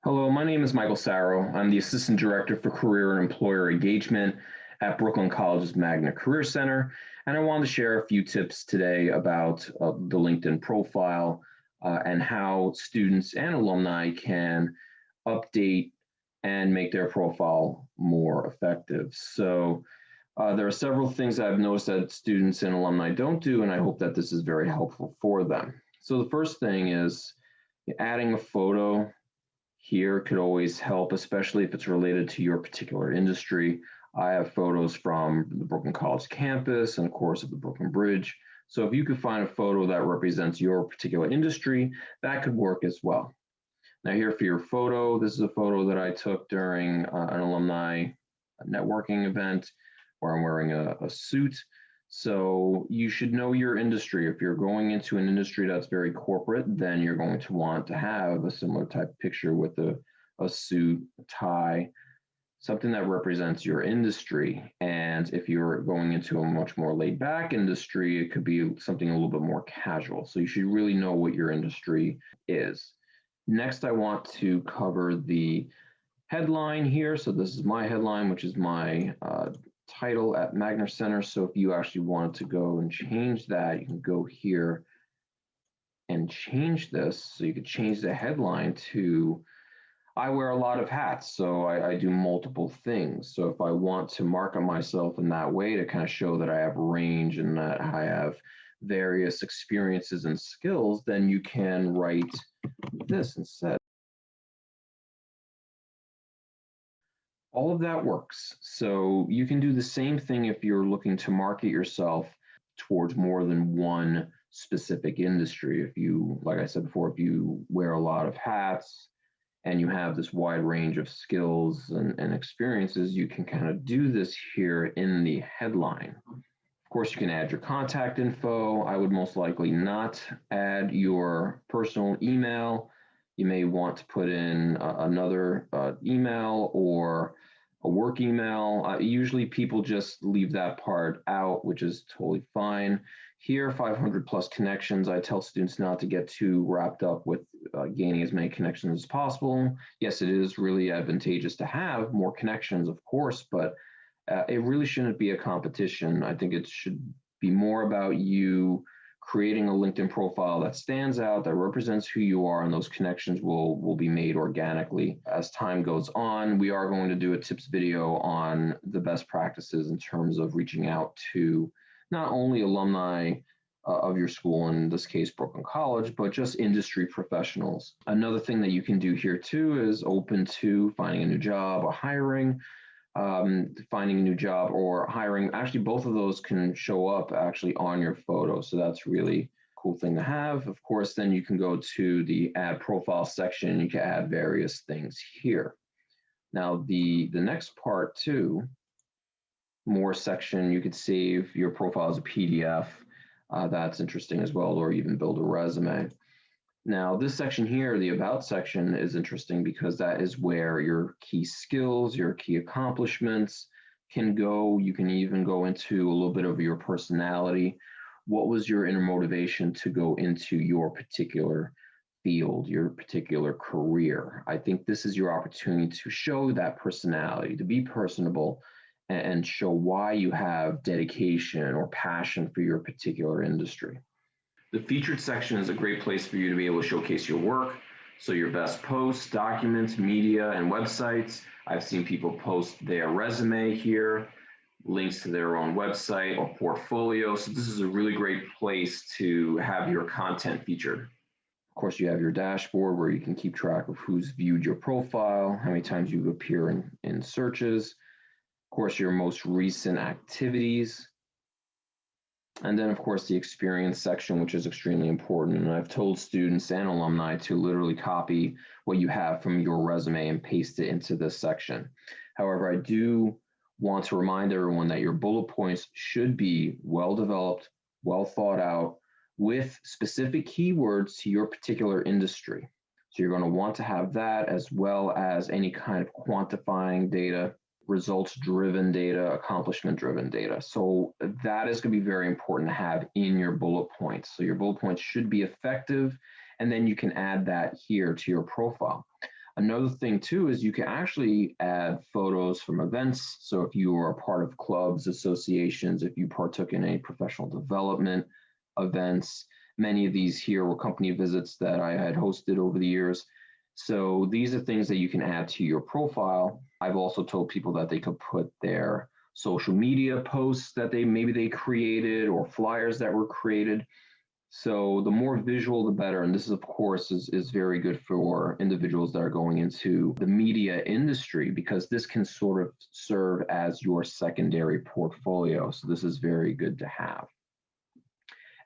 Hello, my name is Michael Sarrao. I'm the Assistant Director for Career and Employer Engagement at Brooklyn College's Magna Career Center, and I wanted to share a few tips today about the LinkedIn profile and how students and alumni can update and make their profile more effective. There are several things I've noticed that students and alumni don't do, and I hope that this is very helpful for them. So the first thing is adding a photo here could always help, especially if it's related to your particular industry. I have photos from the Brooklyn College campus and, of course, of the Brooklyn Bridge. So if you could find a photo that represents your particular industry, that could work as well. Now here for your photo, this is a photo that I took during an alumni networking event where I'm wearing a suit. So you should know your industry. If you're going into an industry that's very corporate, then you're going to want to have a similar type of picture with a suit, a tie, something that represents your industry. And if you're going into a much more laid back industry, it could be something a little bit more casual. So you should really know what your industry is. Next, I want to cover the headline here. So this is my headline, which is my title at Magna Center. So if you actually wanted to go and change that, you can go here and change this. So you could change the headline to, I wear a lot of hats, so I do multiple things. So if I want to market myself in that way to kind of show that I have range and that I have various experiences and skills, then you can write this instead. All of that works. So you can do the same thing if you're looking to market yourself towards more than one specific industry. If you, like I said before, if you wear a lot of hats and you have this wide range of skills and experiences, you can kind of do this here in the headline. Of course, you can add your contact info. I would most likely not add your personal email. You may want to put in another email or a work email. Usually people just leave that part out, which is totally fine. Here, 500 plus connections. I tell students not to get too wrapped up with gaining as many connections as possible. Yes, it is really advantageous to have more connections, of course, but it really shouldn't be a competition. I think it should be more about you creating a LinkedIn profile that stands out, that represents who you are, and those connections will be made organically. As time goes on, we are going to do a tips video on the best practices in terms of reaching out to not only alumni of your school, in this case, Brooklyn College, but just industry professionals. Another thing that you can do here too is open to finding a new job or hiring. Finding a new job or hiring, actually both of those can show up actually on your photo. So that's really a cool thing to have. Of course, then you can go to the add profile section and you can add various things here. Now the next part too, more section, you could save your profile as a PDF. That's interesting as well, or even build a resume. Now, this section here, the About section, is interesting because that is where your key skills, your key accomplishments can go. You can even go into a little bit of your personality. What was your inner motivation to go into your particular field, your particular career? I think this is your opportunity to show that personality, to be personable, and show why you have dedication or passion for your particular industry. The featured section is a great place for you to be able to showcase your work. So your best posts, documents, media, and websites. I've seen people post their resume here, links to their own website or portfolio. So this is a really great place to have your content featured. Of course, you have your dashboard where you can keep track of who's viewed your profile, how many times you appear in searches. Of course, your most recent activities. And then, of course, the experience section, which is extremely important. And I've told students and alumni to literally copy what you have from your resume and paste it into this section. However, I do want to remind everyone that your bullet points should be well developed, well thought out, with specific keywords to your particular industry. So you're going to want to have that, as well as any kind of quantifying data, results-driven data, accomplishment-driven data. So that is going to be very important to have in your bullet points. So your bullet points should be effective, and then you can add that here to your profile. Another thing too is you can actually add photos from events. So if you are a part of clubs, associations, if you partook in any professional development events, many of these here were company visits that I had hosted over the years. So these are things that you can add to your profile. I've also told people that they could put their social media posts that they created or flyers that were created. So the more visual, the better. And this is, of course, is very good for individuals that are going into the media industry because this can sort of serve as your secondary portfolio. So this is very good to have.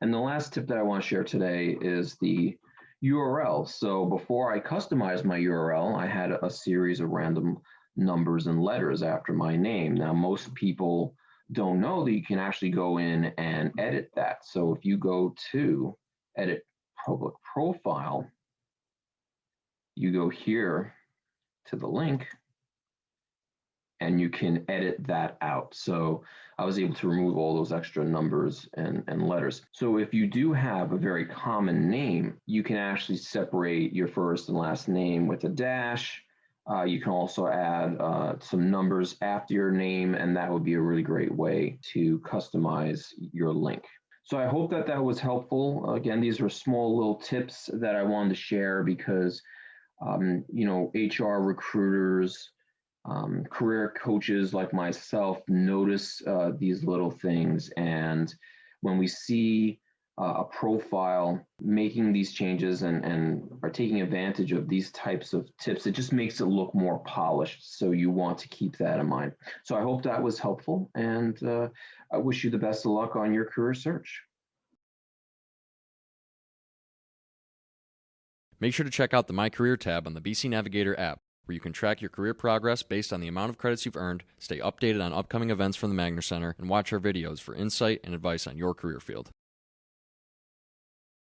And the last tip that I want to share today is the URL. So before I customized my URL, I had a series of random numbers and letters after my name. Now, most people don't know that you can actually go in and edit that. So if you go to edit public profile, you go here to the link and you can edit that out. So I was able to remove all those extra numbers and letters. So if you do have a very common name, you can actually separate your first and last name with a dash. You can also add some numbers after your name, and that would be a really great way to customize your link. So I hope that that was helpful. Again, these are small little tips that I wanted to share because, HR recruiters, career coaches like myself notice these little things. And when we see a profile making these changes and are taking advantage of these types of tips, it just makes it look more polished. So you want to keep that in mind. So I hope that was helpful, and I wish you the best of luck on your career search. Make sure to check out the My Career tab on the BC Navigator app, where you can track your career progress based on the amount of credits you've earned, stay updated on upcoming events from the Magner Center, and watch our videos for insight and advice on your career field.